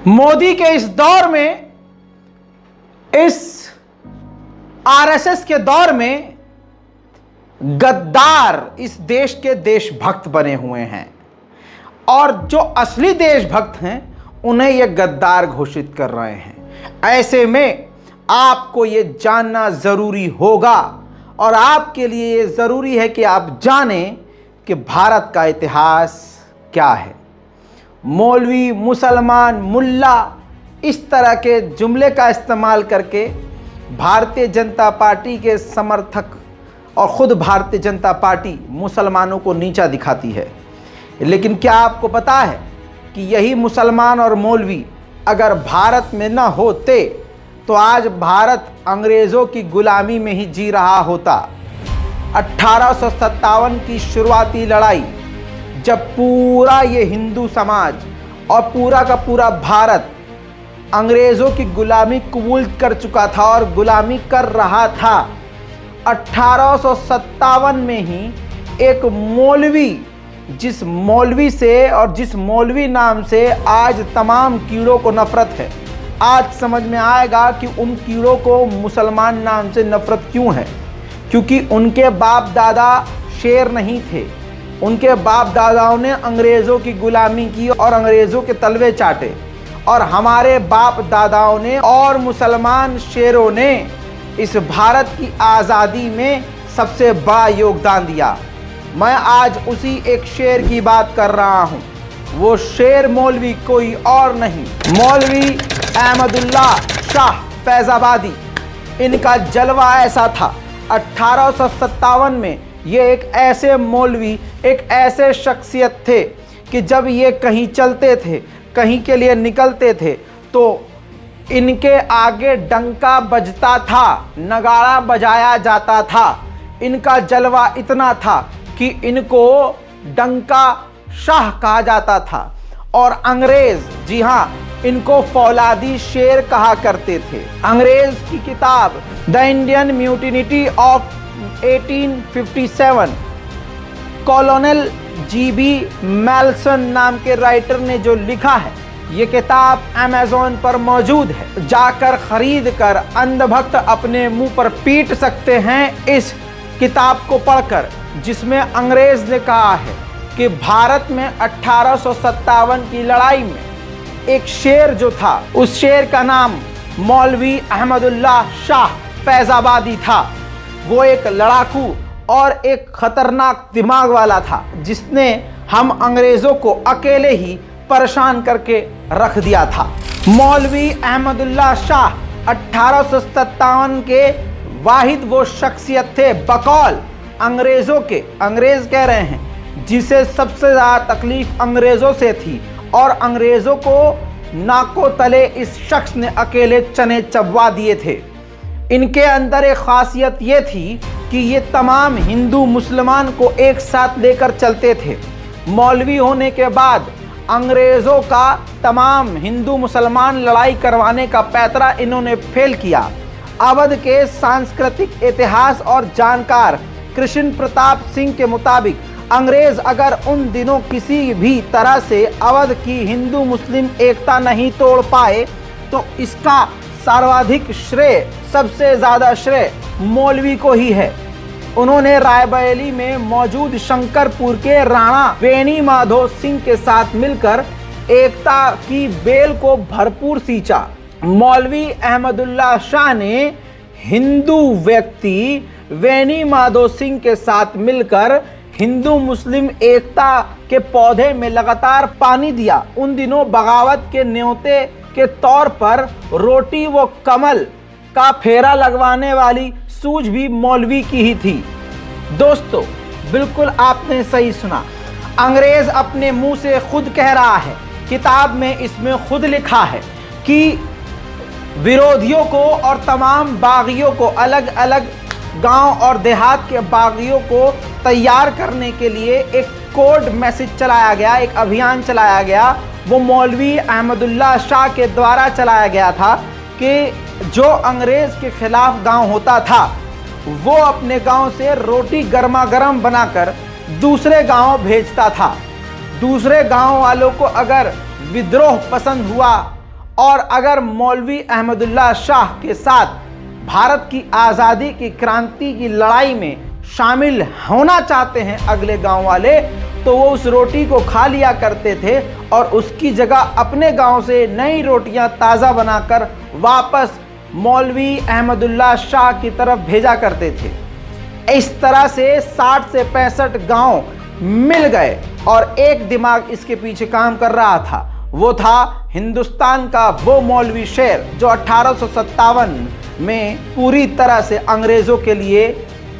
मोदी के इस दौर में, इस आरएसएस के दौर में गद्दार इस देश के देशभक्त बने हुए हैं और जो असली देशभक्त हैं उन्हें ये गद्दार घोषित कर रहे हैं। ऐसे में आपको ये जानना ज़रूरी होगा और आपके लिए ये ज़रूरी है कि आप जानें कि भारत का इतिहास क्या है। मौलवी, मुसलमान, मुल्ला इस तरह के जुमले का इस्तेमाल करके भारतीय जनता पार्टी के समर्थक और ख़ुद भारतीय जनता पार्टी मुसलमानों को नीचा दिखाती है। लेकिन क्या आपको पता है कि यही मुसलमान और मौलवी अगर भारत में न होते तो आज भारत अंग्रेज़ों की गुलामी में ही जी रहा होता। 1857 की शुरुआती लड़ाई, जब पूरा ये हिंदू समाज और पूरा का पूरा भारत अंग्रेज़ों की गुलामी कबूल कर चुका था और गुलामी कर रहा था, 1857 में ही एक मौलवी, जिस मौलवी से और जिस मौलवी नाम से आज तमाम कीड़ों को नफ़रत है, आज समझ में आएगा कि उन कीड़ों को मुसलमान नाम से नफ़रत क्यों है। क्योंकि उनके बाप दादा शेर नहीं थे, उनके बाप दादाओं ने अंग्रेज़ों की गुलामी की और अंग्रेज़ों के तलवे चाटे, और हमारे बाप दादाओं ने और मुसलमान शेरों ने इस भारत की आज़ादी में सबसे बड़ा योगदान दिया। मैं आज उसी एक शेर की बात कर रहा हूँ। वो शेर मौलवी कोई और नहीं, मौलवी अहमदुल्ला शाह फैज़ाबादी। इनका जलवा ऐसा था, 1857 में ये एक ऐसे मौलवी, एक ऐसे शख्सियत थे कि जब ये कहीं चलते थे, कहीं के लिए निकलते थे, तो इनके आगे डंका बजता था, नगाड़ा बजाया जाता था। इनका जलवा इतना था कि इनको डंका शाह कहा जाता था और अंग्रेज़, जी हाँ, इनको फौलादी शेर कहा करते थे। अंग्रेज़ की किताब the Indian mutiny of 1857 colonel GB Malleson नाम के राइटर ने जो लिखा है, ये किताब अमेज़ॉन पर मौजूद है। जाकर खरीद कर अंधभक्त अपने मुंह पर पीट सकते हैं इस किताब को पढ़कर, जिसमें अंग्रेज़ ने कहा है कि भारत में 1857 की लड़ाई में एक शेर जो था, उस शेर का नाम मौलवी अहमदुल्ला शाह फैज़ाबादी था। वो एक लड़ाकू और एक ख़तरनाक दिमाग वाला था, जिसने हम अंग्रेज़ों को अकेले ही परेशान करके रख दिया था। मौलवी अहमदुल्ला शाह 1857 के वाहिद वो शख्सियत थे बकौल अंग्रेज़ों के, अंग्रेज़ कह रहे हैं, जिसे सबसे ज़्यादा तकलीफ़ अंग्रेज़ों से थी और अंग्रेज़ों को नाको तले इस शख्स ने अकेले चने चबवा दिए थे। इनके अंदर एक ख़ासियत ये थी कि ये तमाम हिंदू मुसलमान को एक साथ लेकर चलते थे। मौलवी होने के बाद अंग्रेज़ों का तमाम हिंदू मुसलमान लड़ाई करवाने का पैतरा इन्होंने फेल किया। अवध के सांस्कृतिक इतिहास और जानकार कृष्ण प्रताप सिंह के मुताबिक अंग्रेज़ अगर उन दिनों किसी भी तरह से अवध की हिंदू मुस्लिम एकता नहीं तोड़ पाए तो इसका सर्वाधिक श्रेय, सबसे ज़्यादा श्रेय मौलवी को ही है। उन्होंने रायबरेली में मौजूद शंकरपुर के राणा वेणी माधो सिंह के साथ मिलकर एकता की बेल को भरपूर सींचा। मौलवी अहमदुल्ला शाह ने हिंदू व्यक्ति वेणी माधो सिंह के साथ मिलकर हिंदू मुस्लिम एकता के पौधे में लगातार पानी दिया। उन दिनों बगावत के न्योते के तौर पर रोटी व कमल का फेरा लगवाने वाली सूझ भी मौलवी की ही थी। दोस्तों, बिल्कुल आपने सही सुना, अंग्रेज़ अपने मुंह से खुद कह रहा है, किताब में इसमें खुद लिखा है कि विरोधियों को और तमाम बागियों को, अलग अलग गांव और देहात के बागियों को तैयार करने के लिए एक कोड मैसेज चलाया गया, एक अभियान चलाया गया। वो मौलवी अहमदुल्ला शाह के द्वारा चलाया गया था कि जो अंग्रेज़ के ख़िलाफ़ गांव होता था वो अपने गांव से रोटी गर्मा गर्म बनाकर दूसरे गांव भेजता था। दूसरे गांव वालों को अगर विद्रोह पसंद हुआ और अगर मौलवी अहमदुल्ला शाह के साथ भारत की आज़ादी की क्रांति की लड़ाई में शामिल होना चाहते हैं अगले गांव वाले, तो वो उस रोटी को खा लिया करते थे और उसकी जगह अपने गांव से नई रोटियां ताज़ा बनाकर वापस मौलवी अहमदुल्ला शाह की तरफ भेजा करते थे। इस तरह से 60 से 65 गांव मिल गए और एक दिमाग इसके पीछे काम कर रहा था। वो था हिंदुस्तान का वो मौलवी शेर जो 1857 में पूरी तरह से अंग्रेजों के लिए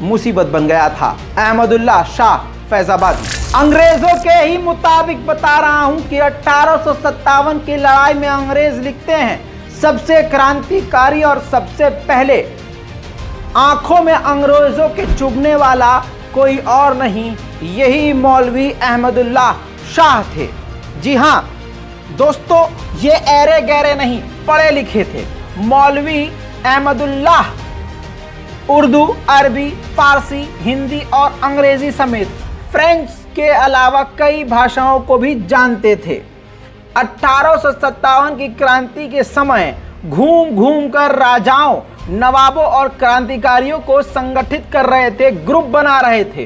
मुसीबत बन गया था, अहमदुल्ला शाह फैजाबादी। अंग्रेजों के ही मुताबिक बता रहा हूं कि 1857 की लड़ाई में अंग्रेज लिखते हैं सबसे क्रांतिकारी और सबसे पहले आंखों में अंग्रेजों के चुभने वाला कोई और नहीं, यही मौलवी अहमदुल्ला शाह थे। जी हां दोस्तों, ये ऐरे गहरे नहीं, पढ़े लिखे थे। मौलवी अहमदुल्ला उर्दू, अरबी, फारसी, हिंदी और अंग्रेजी समेत फ्रेंच के अलावा कई भाषाओं को भी जानते थे। 1857 की क्रांति के समय घूम घूम कर राजाओं, नवाबों और क्रांतिकारियों को संगठित कर रहे थे, ग्रुप बना रहे थे।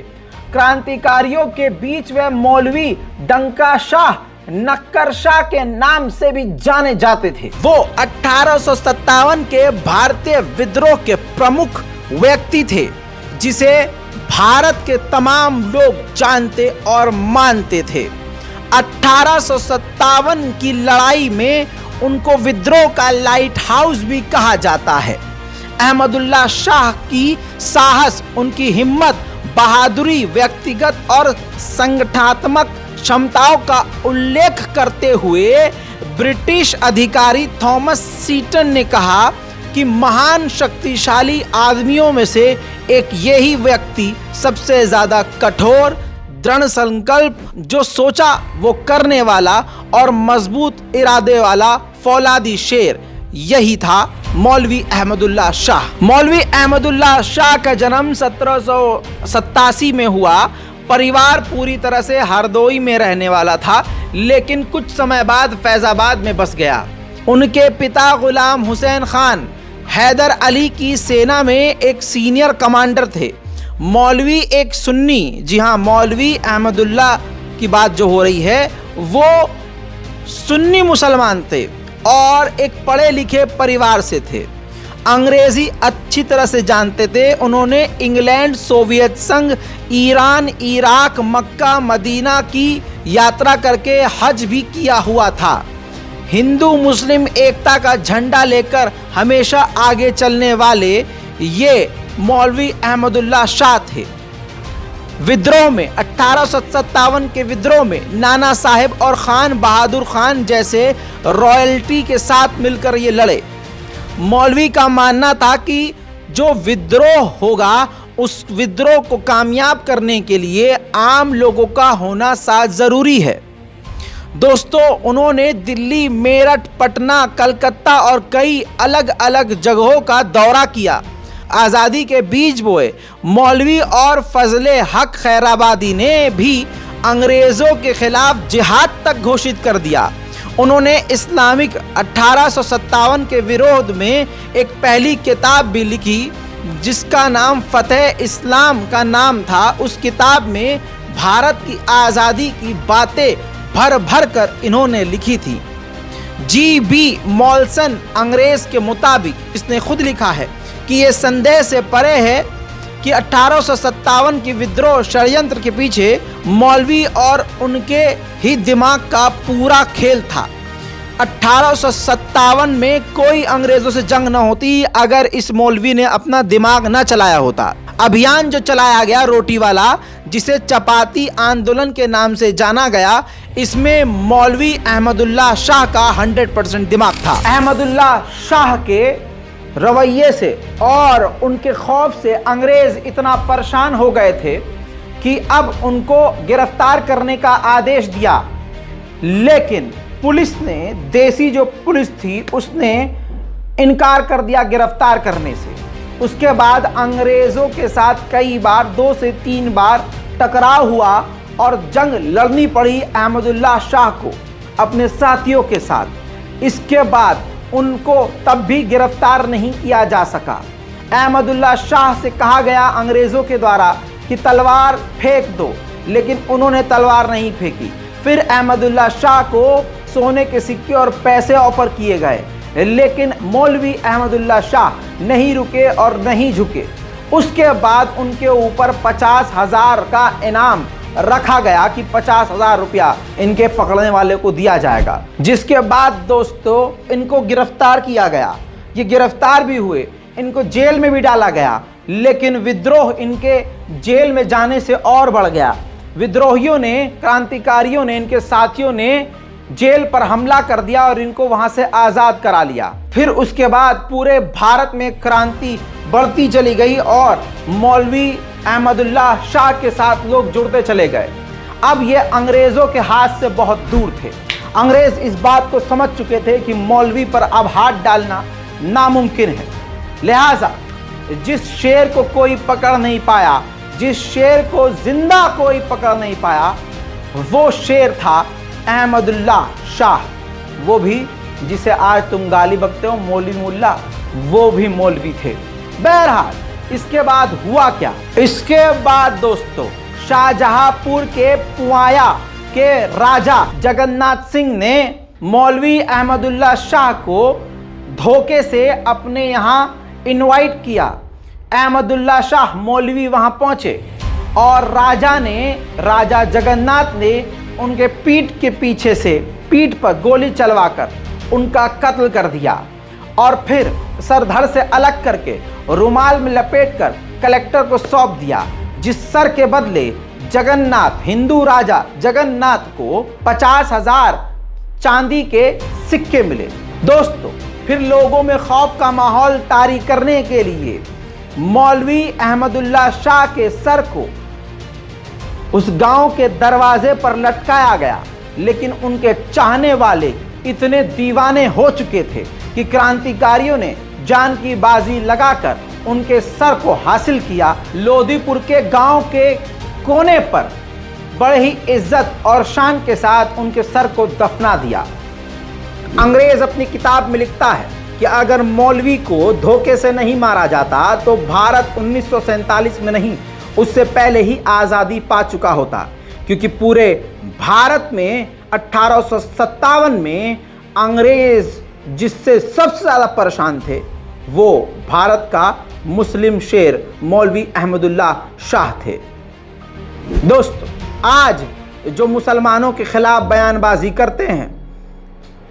क्रांतिकारियों के बीच वे मौलवी डंका शाह, नक्कर शाह के नाम से भी जाने जाते थे। वो 1857 के भारतीय विद्रोह के प्रमुख व्यक्ति थे जिसे भारत के तमाम लोग जानते और मानते थे। 1857 की लड़ाई में उनको विद्रोह का लाइट हाउस भी कहा जाता है। अहमदुल्ला शाह की साहस, उनकी हिम्मत, बहादुरी, व्यक्तिगत और संगठनात्मक क्षमताओं का उल्लेख करते हुए ब्रिटिश अधिकारी थॉमस सीटन ने कहा कि महान शक्तिशाली आदमियों में से एक यही व्यक्ति सबसे ज्यादा कठोर, दृढ़ संकल्प, जो सोचा वो करने वाला और मजबूत इरादे वाला फौलादी शेर, यही था मौलवी अहमदुल्ला शाह। मौलवी अहमदुल्ला शाह का जन्म 1787 में हुआ। परिवार पूरी तरह से हरदोई में रहने वाला था, लेकिन कुछ समय बाद फैजाबाद में बस गया। उनके पिता गुलाम हुसैन खान हैदर अली की सेना में एक सीनियर कमांडर थे। मौलवी एक सुन्नी, जी हाँ, मौलवी अहमदुल्ला की बात जो हो रही है वो सुन्नी मुसलमान थे और एक पढ़े लिखे परिवार से थे। अंग्रेजी अच्छी तरह से जानते थे। उन्होंने इंग्लैंड, सोवियत संघ, ईरान, इराक, मक्का, मदीना की यात्रा करके हज भी किया हुआ था। हिंदू मुस्लिम एकता का झंडा लेकर हमेशा आगे चलने वाले ये मौलवी अहमदुल्ला शाह थे। विद्रोह में 1857 के विद्रोह में नाना साहेब और खान बहादुर खान जैसे रॉयल्टी के साथ मिलकर ये लड़े। मौलवी का मानना था कि जो विद्रोह होगा उस विद्रोह को कामयाब करने के लिए आम लोगों का होना साथ जरूरी है। दोस्तों, उन्होंने दिल्ली, मेरठ, पटना, कलकत्ता और कई अलग अलग जगहों का दौरा किया, आज़ादी के बीज बोए। मौलवी और फजले हक खैराबादी ने भी अंग्रेज़ों के खिलाफ जिहाद तक घोषित कर दिया। उन्होंने इस्लामिक 1857 के विरोध में एक पहली किताब भी लिखी जिसका नाम फतेह इस्लाम का नाम था। उस किताब में भारत की आज़ादी की बातें भर भर कर इन्होंने लिखी थी। जी.बी. मॉल्सन अंग्रेज के मुताबिक इसने खुद लिखा है कि ये संदेह से परे है कि 1857 की विद्रोह षड्यंत्र के पीछे मौलवी और उनके ही दिमाग का पूरा खेल था। 1857 में कोई अंग्रेजों से जंग न होती अगर इस मौलवी ने अपना दिमाग न चलाया होता। अभियान जो चलाया गया रोटी वाला, जिसे चपाती आंदोलन के नाम से जाना गया, इसमें मौलवी अहमदुल्ला शाह का 100% दिमाग था। अहमदुल्ला शाह के रवैये से और उनके खौफ से अंग्रेज इतना परेशान हो गए थे कि अब उनको गिरफ्तार करने का आदेश दिया, लेकिन पुलिस ने, देसी जो पुलिस थी, उसने इनकार कर दिया गिरफ्तार करने से। उसके बाद अंग्रेज़ों के साथ कई बार 2 से 3 बार टकराव हुआ और जंग लड़नी पड़ी अहमदुल्ला शाह को अपने साथियों के साथ। इसके बाद उनको तब भी गिरफ्तार नहीं किया जा सका। अहमदुल्ला शाह से कहा गया अंग्रेजों के द्वारा कि तलवार फेंक दो, लेकिन उन्होंने तलवार नहीं फेंकी। फिर अहमदुल्ला शाह को सोने के सिक्के और पैसे ऑफर किए गए, लेकिन मौलवी अहमदुल्ला शाह नहीं रुके और नहीं झुके। उसके बाद उनके ऊपर 50,000 का इनाम रखा गया कि 50,000 रुपया इनके पकड़ने वाले को दिया जाएगा। जिसके बाद दोस्तों इनको गिरफ्तार किया गया। ये गिरफ्तार भी हुए, इनको जेल में भी डाला गया, लेकिन विद्रोह इनके जेल में जाने से और बढ़ गया। विद्रोहियों ने, क्रांतिकारियों ने, इनके साथियों ने जेल पर हमला कर दिया और इनको वहां से आज़ाद करा लिया। फिर उसके बाद पूरे भारत में क्रांति बढ़ती चली गई और मौलवी अहमदुल्ला शाह के साथ लोग जुड़ते चले गए। अब ये अंग्रेज़ों के हाथ से बहुत दूर थे। अंग्रेज़ इस बात को समझ चुके थे कि मौलवी पर अब हाथ डालना नामुमकिन है। लिहाजा जिस शेर को कोई पकड़ नहीं पाया, जिस शेर को जिंदा कोई पकड़ नहीं पाया, वो शेर था अहमदुल्ला शाह। वो भी जिसे आज तुम गाली बकते हो मौलवी मुल्ला, वो भी मौलवी थे। बहरहाल इसके बाद हुआ क्या? इसके बाद दोस्तों शाहजहांपुर के पुआया के राजा जगन्नाथ सिंह ने मौलवी अहमदुल्ला शाह को धोखे से अपने यहाँ इनवाइट किया। अहमदुल्ला शाह मौलवी वहां पहुंचे और राजा जगन्नाथ ने उनके पीठ के पीछे से पीठ पर गोली चलवाकर उनका कत्ल कर दिया और फिर सर धड़ से अलग करके रुमाल में लपेटकर कलेक्टर को सौंप दिया, जिस सर के बदले जगन्नाथ, हिंदू राजा जगन्नाथ को 50,000 चांदी के सिक्के मिले। दोस्तों फिर लोगों में खौफ का माहौल तारी करने के लिए मौलवी अहमदुल्ला शाह के सर को उस गांव के दरवाजे पर लटकाया गया, लेकिन उनके चाहने वाले इतने दीवाने हो चुके थे कि क्रांतिकारियों ने जान की बाजी लगाकर उनके सर को हासिल किया। लोधीपुर के गांव के कोने पर बड़े ही इज्जत और शान के साथ उनके सर को दफना दिया। अंग्रेज अपनी किताब में लिखता है कि अगर मौलवी को धोखे से नहीं मारा जाता तो भारत 1947 में नहीं, उससे पहले ही आज़ादी पा चुका होता, क्योंकि पूरे भारत में 1857 में अंग्रेज जिससे सबसे ज़्यादा परेशान थे वो भारत का मुस्लिम शेर मौलवी अहमदुल्ला शाह थे। दोस्तों आज जो मुसलमानों के खिलाफ बयानबाजी करते हैं,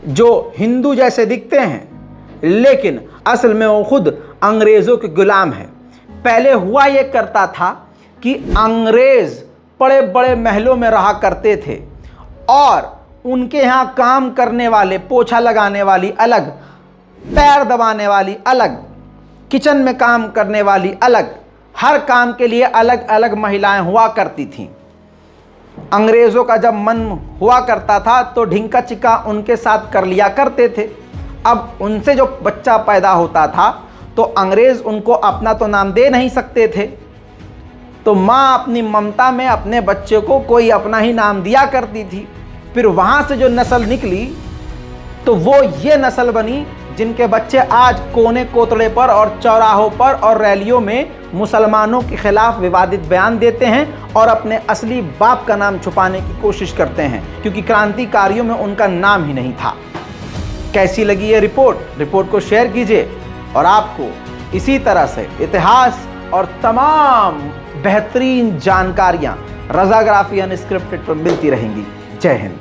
जो हिंदू जैसे दिखते हैं, लेकिन असल में वो खुद अंग्रेज़ों के गुलाम हैं। पहले हुआ ये करता था कि अंग्रेज़ बड़े बड़े महलों में रहा करते थे और उनके यहाँ काम करने वाले, पोछा लगाने वाली अलग, पैर दबाने वाली अलग, किचन में काम करने वाली अलग, हर काम के लिए अलग अलग महिलाएं हुआ करती थीं। अंग्रेज़ों का जब मन हुआ करता था तो ढिंका चिका उनके साथ कर लिया करते थे। अब उनसे जो बच्चा पैदा होता था तो अंग्रेज़ उनको अपना तो नाम दे नहीं सकते थे, तो माँ अपनी ममता में अपने बच्चे को कोई अपना ही नाम दिया करती थी। फिर वहाँ से जो नस्ल निकली तो वो ये नस्ल बनी जिनके बच्चे आज कोने कोतड़े पर और चौराहों पर और रैलियों में मुसलमानों के खिलाफ विवादित बयान देते हैं और अपने असली बाप का नाम छुपाने की कोशिश करते हैं, क्योंकि क्रांतिकारियों में उनका नाम ही नहीं था। कैसी लगी ये रिपोर्ट को शेयर कीजिए और आपको इसी तरह से इतिहास और तमाम बेहतरीन जानकारियाँ रज़ाग्राफी अनस्क्रिप्टेड पर मिलती रहेंगी। जय हिंद।